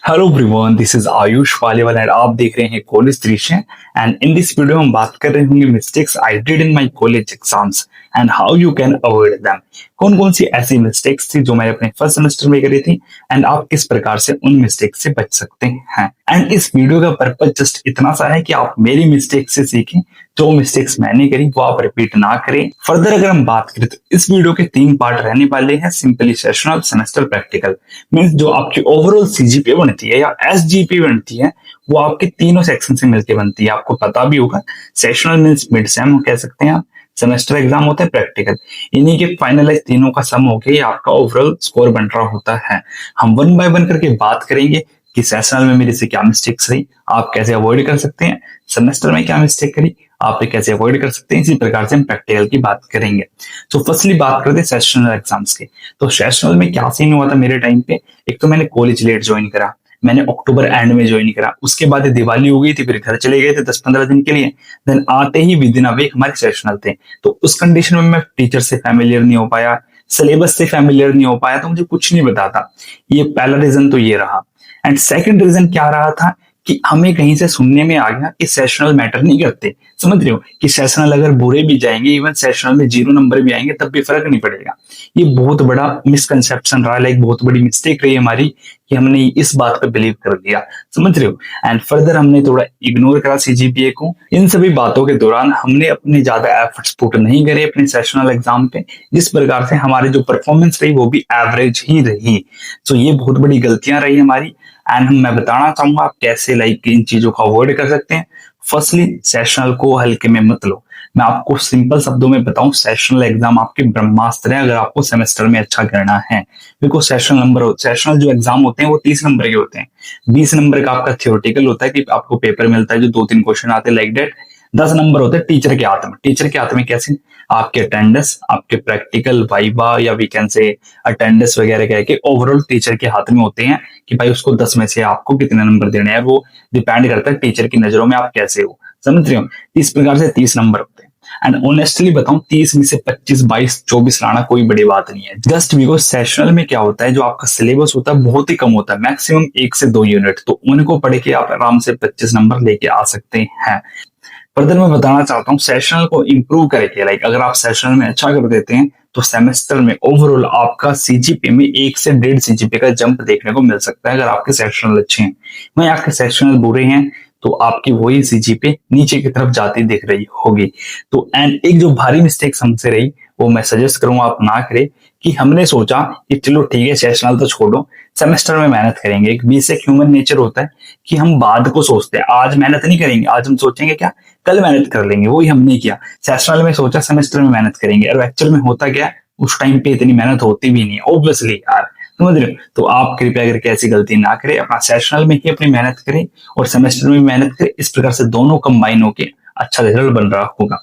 Hello everyone, this is Ayush Paliwal and आप देख रहे हैं कॉलेज दृश्य। एंड इन दिस वीडियो हम बात कर रहे होंगे mistakes I did in my college exams and how you can avoid them. कौन कौन सी ऐसी मिस्टेक्स थी जो मैंने अपने फर्स्ट सेमेस्टर में करी थी एंड आप किस प्रकार से उन मिस्टेक्स से बच सकते हैं। एंड इस वीडियो का पर्पज जस्ट इतना सा है कि आप मेरी मिस्टेक से सीखें, जो मिस्टेक्स मैंने करी वो आप रिपीट ना करें। फर्दर अगर हम बात करें तो इस वीडियो के 3 पार्ट रहने वाले हैं, simply sessional, semester, practical. Means जो आपकी ओवरऑल सीजीपीए बनती है या एसजीपीए बनती है वो आपके तीनों सेक्शन से मिलकर बनती है। आपको पता भी होगा, सेशनल मींस मिड सेम कह सकते हैं आप, सेमेस्टर एग्जाम होता है प्रैक्टिकल, इन्हीं के फाइनलाइज तीनों का सम होके आपका ओवरऑल स्कोर बन रहा होता है। हम वन बाय वन करके बात करेंगे कि सेशनल में मेरे से क्या मिस्टेक्स रही, आप कैसे अवॉइड कर सकते हैं, सेमेस्टर में क्या मिस्टेक करी, आप कैसे अवॉइड कर सकते हैं। इसी प्रकार से हम प्रैक्टिकल की बात करेंगे। तो फर्स्टली बात करते हैं सेशनल एग्जाम्स के। तो सेशनल में क्या सीन हुआ था मेरे टाइम पे, एक तो मैंने कॉलेज लेट ज्वाइन करा, मैंने अक्टूबर एंड में ज्वाइन करा, उसके बाद दिवाली हो गई थी, फिर घर चले गए थे 10-15 दिन के लिए। देन आते ही विद इन अ वीक हमारे सेशनल थे। तो उस कंडीशन में मैं टीचर से फैमिलियर नहीं हो पाया, सिलेबस से फैमिलियर नहीं हो पाया, तो मुझे कुछ नहीं पता था। ये पहला रीजन तो ये रहा। एंड सेकंड रीजन क्या रहा था कि हमें कहीं से सुनने में आ गया कि सेशनल मैटर नहीं करते। समझ रहे हो कि सेशनल अगर बुरे भी जाएंगे, इवन सेशनल में 0 नंबर भी आएंगे तब भी फर्क नहीं पड़ेगा। ये बहुत बड़ा मिसकंसेप्शन रहा, लाइक बहुत बड़ी मिस्टेक रही हमारी कि हमने इस बात पे बिलीव कर लिया। समझ रहे हो। एंड फर्दर हमने थोड़ा इग्नोर करा सीजीपीए को। इन सभी बातों के दौरान हमने अपने ज्यादा एफर्ट्स पुट नहीं करे अपने सेशनल एग्जाम पे, जिस प्रकार से हमारी जो परफॉर्मेंस रही वो भी एवरेज ही रही। तो ये बहुत बड़ी गलतियां रही हमारी। एंड मैं बताना चाहूंगा आप कैसे लाइक इन चीजों को अवॉइड कर सकते हैं। फर्स्टली, सेशनल को हल्के में मत लो। मैं आपको सिंपल शब्दों में बताऊं, सेशनल एग्जाम आपके ब्रह्मास्त्र है अगर आपको सेमेस्टर में अच्छा करना है। बिकॉज सेशनल जो एग्जाम होते हैं वो 30 नंबर के होते हैं। 20 नंबर का आपका थियोरेटिकल होता है कि आपको पेपर मिलता है जो 2-3 क्वेश्चन आते हैं लाइक डेट। 10 नंबर होते हैं टीचर के हाथ में। टीचर के हाथ में कैसे, आपके अटेंडेंस, आपके प्रैक्टिकल, वाइवा या वी कैन से अटेंडेंस वगैरह कह के ओवरऑल टीचर के हाथ में होते हैं कि भाई उसको 10 में से आपको कितने नंबर देने हैं। वो डिपेंड करता है टीचर की नजरों में आप कैसे हो। समझ रहे हो। इस प्रकार से 30 नंबर होते हैं। एंड ऑनेस्टली बताऊं, 30 में से 25, 22, 24 लाना कोई बड़ी बात नहीं है। जस्ट बिकॉज सेशनल में क्या होता है, जो आपका सिलेबस होता है बहुत ही कम होता है, मैक्सिमम 1 से 2 यूनिट, तो उनको पढ़ के आप आराम से 25 नंबर लेके आ सकते हैं। फर्दर मैं बताना चाहता हूँ, सेशनल को इंप्रूव करके लाइक अगर आप सेशनल में अच्छा कर देते हैं तो सेमेस्टर में ओवरऑल आपका सीजीपीए में 1 से 1.5 सीजीपीए का जंप देखने को मिल सकता है अगर आपके सेशनल अच्छे हैं। वहीं आपके सेशनल बुरे हैं तो आपकी वही सीजीपीए नीचे की तरफ जाती दिख रही होगी। तो एंड एक जो भारी मिस्टेक हमसे रही वो मैं सजेस्ट करूंगा आप ना करें, कि हमने सोचा कि चलो ठीक है सेशनल तो छोड़ो, सेमेस्टर में मेहनत करेंगे। एक बेसिक ह्यूमन नेचर होता है कि हम बाद को सोचते हैं, आज मेहनत नहीं करेंगे, आज हम सोचेंगे क्या, कल मेहनत कर लेंगे। वही हमने किया, सेशनल में सोचा सेमेस्टर में मेहनत करेंगे, और एक्चुअल में होता क्या, उस टाइम पे इतनी मेहनत होती भी नहीं है ऑब्वियसली यार। समझ रहे हो। तो आप कृपया करके ऐसी गलती ना करें, अपना सेशनल में ही अपनी मेहनत करें और सेमेस्टर में भी मेहनत करें। इस प्रकार से दोनों कंबाइन होके अच्छा रिजल्ट बन रहा होगा।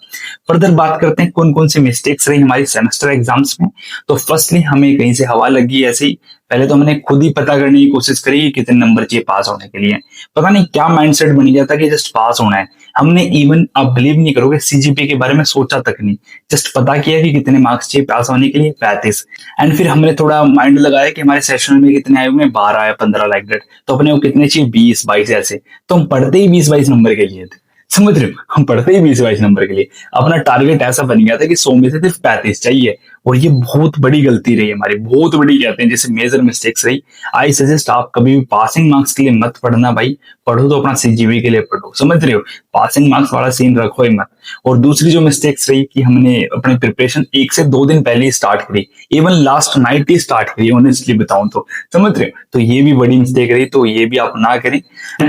फर्दर बात करते हैं कौन कौन सी मिस्टेक्स रही हमारी सेमेस्टर एग्जाम्स में। तो फर्स्टली हमें कहीं से हवा लगी ऐसे ही, पहले तो हमने खुद ही पता करने की कोशिश करी कि कितने नंबर चाहिए पास होने के लिए। पता नहीं क्या माइंडसेट बन गया था कि जस्ट पास होना है। हमने इवन, आप बिलीव नहीं करोगे, सीजीपीए के बारे में सोचा तक नहीं, जस्ट पता किया कि कितने मार्क्स चाहिए पास होने के लिए, 35। एंड फिर हमने थोड़ा माइंड लगाया कि हमारे सेशन में कितने आए हुए हैं, 12 या 15 लाइक डेट, तो अपने को कितने चाहिए, 20-22 ऐसे। तो हम पढ़ते ही 20-22 नंबर के लिए थे। समझ रहे हो, हम पढ़ते ही 20-22 नंबर के लिए। अपना टारगेट ऐसा बन गया था कि 100 में से सिर्फ 35 चाहिए। और ये बहुत बड़ी गलती रही हमारी, बहुत बड़ी कहते हैं जैसे मेजर मिस्टेक्स रही। आई सजेस्ट आप कभी भी पासिंग मार्क्स के लिए मत पढ़ना भाई, पढ़ो तो अपना सीजीपी के लिए पढ़ो। समझ रहे हो, पासिंग मार्क्स वाला सीन रखो ही मत। और दूसरी जो मिस्टेक्स रही कि हमने अपनी प्रिपरेशन 1 से 2 दिन पहले ही स्टार्ट करी, इवन लास्ट नाइट ही स्टार्ट करी ऑनेस्टली बताऊं तो। समझ रहे हो, तो ये भी बड़ी मिस्टेक रही, तो ये भी आप ना करें।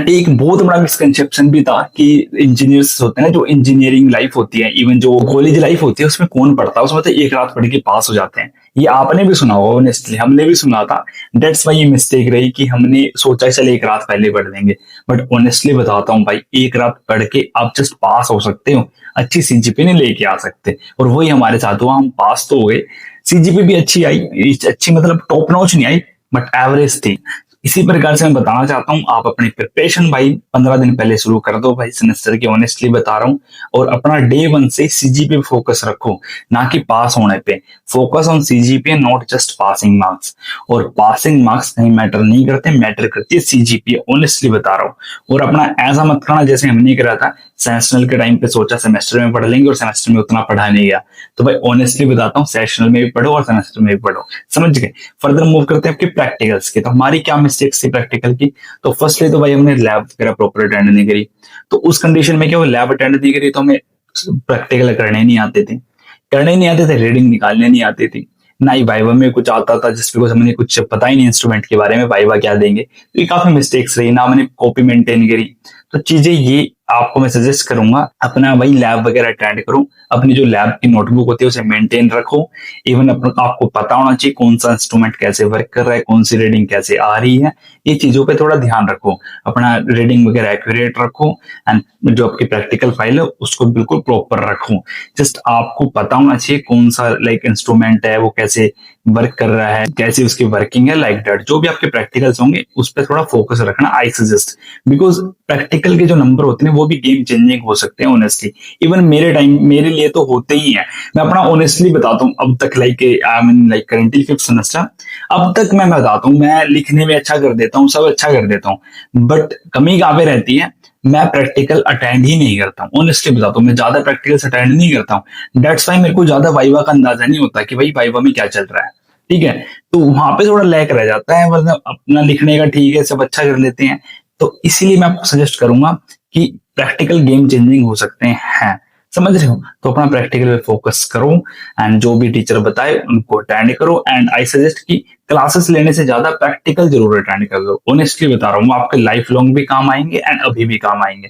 एक बहुत बड़ा मिसकंसेप्शन भी था कि इंजीनियर्स होते हैं ना, जो इंजीनियरिंग लाइफ होती है, इवन जो कॉलेज लाइफ होती है, उसमें कौन पढ़ता है, उसमें तो एक रात पढ़ के पास हो जाते हैं। ये आपने भी सुना होगा, ऑनेस्टली हमने भी सुना था। दैट्स वाई ये मिस्टेक रही कि हमने सोचा चल एक रात पहले पढ़ लेंगे। बट ऑनेस्टली बताता हूँ भाई, एक रात पढ़ के आप जस्ट पास हो सकते हो, अच्छी सीजीपी नहीं लेके आ सकते। और वही हमारे साथ हुआ, हम पास तो हो गए, सीजीपी भी अच्छी आई, अच्छी मतलब टॉप नॉच नहीं आई बट एवरेज थी। इसी प्रकार से मैं बताना चाहता हूँ, आप अपनी प्रिपरेशन भाई 15 दिन पहले शुरू कर दो भाई सेमेस्टर की, ऑनेस्टली बता रहा हूँ। और अपना डे वन से सीजीपीए पे फोकस रखो, ना कि पास होने पे। Focus on CGPA, not just passing marks. और पासिंग मार्क्स कहीं मैटर नहीं करते, मैटर करती है सीजीपीए, ऑनेस्टली बता रहा हूँ। और अपना ऐसा मत करना जैसे हमने करा था, सेशनल के टाइम पे सोचा सेमेस्टर में पढ़ लेंगे और सेमेस्टर में उतना पढ़ा नहीं गया। तो भाई ऑनेस्टली बताता हूँ, सेशनल में भी पढ़ो और सेमेस्टर में भी पढ़ो, समझ गए। फर्दर मूव करते हैं आपके प्रैक्टिकल्स की। तो हमारी क्या मिस्टेक्स थी प्रैक्टिकल की? तो फर्स्टली तो भाई हमने लैब वगैरह प्रॉपर अटेंड नहीं करी। तो उस कंडीशन में क्या वो लैब अटेंड नहीं करी तो हमें प्रैक्टिकल करने नहीं आते थे, रीडिंग निकालने नहीं आती थी, ना ही वाइवा में कुछ आता था, जिस बिकॉज हमने कुछ पता ही नहीं इंस्ट्रूमेंट के बारे में, वाइवा क्या देंगे। तो ये काफी मिस्टेक्स रही, ना मैंने कॉपी मेंटेन करी। तो चीजें ये आपको मैं सजेस्ट करूंगा, अपना वही लैब वगैरह अटेंड करो, अपनी जो लैब की नोटबुक होती है उसे मेंटेन रखो। इवन आपको पता होना चाहिए कौन सा इंस्ट्रूमेंट कैसे वर्क कर रहा है, कौन सी रीडिंग कैसे आ रही है, ये चीजों पे थोड़ा ध्यान रखो। अपना रीडिंग वगैरह एक्यूरेट रखो, एंड जो आपकी प्रैक्टिकल फाइल है उसको बिल्कुल प्रॉपर रखो। जस्ट आपको पता होना चाहिए कौन सा इंस्ट्रूमेंट है, वो कैसे वर्क कर रहा है, कैसी उसकी वर्किंग है, लाइक दैट। जो भी आपके प्रैक्टिकल्स होंगे उस पर थोड़ा फोकस रखना, आई सजेस्ट। बिकॉज प्रैक्टिकल के जो नंबर होते हैं वो भी गेम चेंजिंग हो सकते हैं, ऑनेस्टली। इवन मेरे लिए तो होते ही है। मैं अपना ऑनेस्टली बताता हूँ, अब तक I mean currently 5th semester, अब तक मैं बताता हूँ, मैं लिखने में अच्छा कर देता हूँ, सब अच्छा कर देता हूँ, बट कमी कहाँ पे रहती है? मैं प्रैक्टिकल अटेंड ही नहीं करता हूँ, ऑनेस्टली बताता हूँ, मैं ज्यादा प्रैक्टिकल्स अटेंड नहीं करता हूँ। दैट्स वाई मेरे को ज्यादा वाइवा का अंदाजा नहीं होता कि भाई वाइवा में क्या चल रहा है, ठीक है। तो वहां पे थोड़ा लैक रह जाता है, मतलब अपना लिखने का ठीक है, सब अच्छा कर लेते हैं। तो इसीलिए मैं आपको सजेस्ट करूंगा कि प्रैक्टिकल गेम चेंजिंग हो सकते हैं, समझ रहे हो। तो अपना प्रैक्टिकल पे फोकस करो, एंड जो भी टीचर बताए उनको अटेंड करो। एंड आई सजेस्ट कि क्लासेस लेने से ज्यादा प्रैक्टिकल जरूर अटेंड कर लो, ऑनेस्टली बता रहा हूँ, आपके लाइफ लॉन्ग भी काम आएंगे एंड अभी भी काम आएंगे।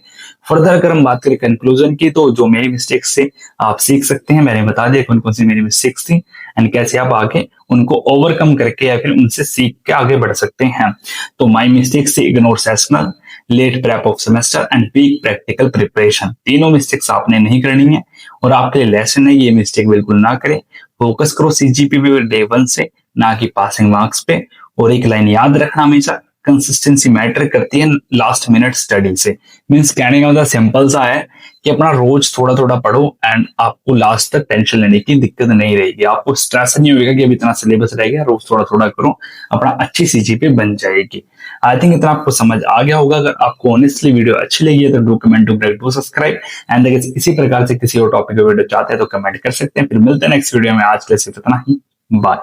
फर्दर अगर हम बात करें कंक्लूजन की, तो जो मेरी मिस्टेक्स से आप सीख सकते हैं, मैंने बता दिया कौन कौन सी मेरी मिस्टेक्स थी, एंड कैसे आप आगे उनको ओवरकम करके या फिर उनसे सीख के आगे बढ़ सकते हैं। तो माई मिस्टेक्स से ignore sessional, late prep of semester end week practical preparation, तीनों मिस्टेक्स आपने नहीं करनी है, और आपके लिए लेसन है ये मिस्टेक बिल्कुल ना करें। फोकस करो सीजीपीए डे वन से, ना कि पासिंग मार्क्स पे। और एक लाइन याद रखना हमेशा, कंसिस्टेंसी मैटर करती है लास्ट मिनट स्टडी से। मीन्स कहने का मतलब सिंपल सा है कि अपना रोज थोड़ा थोड़ा पढ़ो, एंड आपको लास्ट तक टेंशन लेने की दिक्कत नहीं रहेगी, आपको स्ट्रेस नहीं होगा कि अभी इतना सिलेबस रह गया, रोज थोड़ा थोड़ा करो, अपना अच्छी सीजीपीए बन जाएगी। आई थिंक इतना आपको समझ आ गया होगा। अगर आपको ऑनेस्टली वीडियो अच्छी लगी है तो do comment, do subscribe, and अगर इसी प्रकार से किसी और टॉपिक का वीडियो चाहते हैं तो कमेंट कर सकते हैं। फिर मिलते हैं नेक्स्ट वीडियो में, आज के लिए सिर्फ इतना ही, बाय।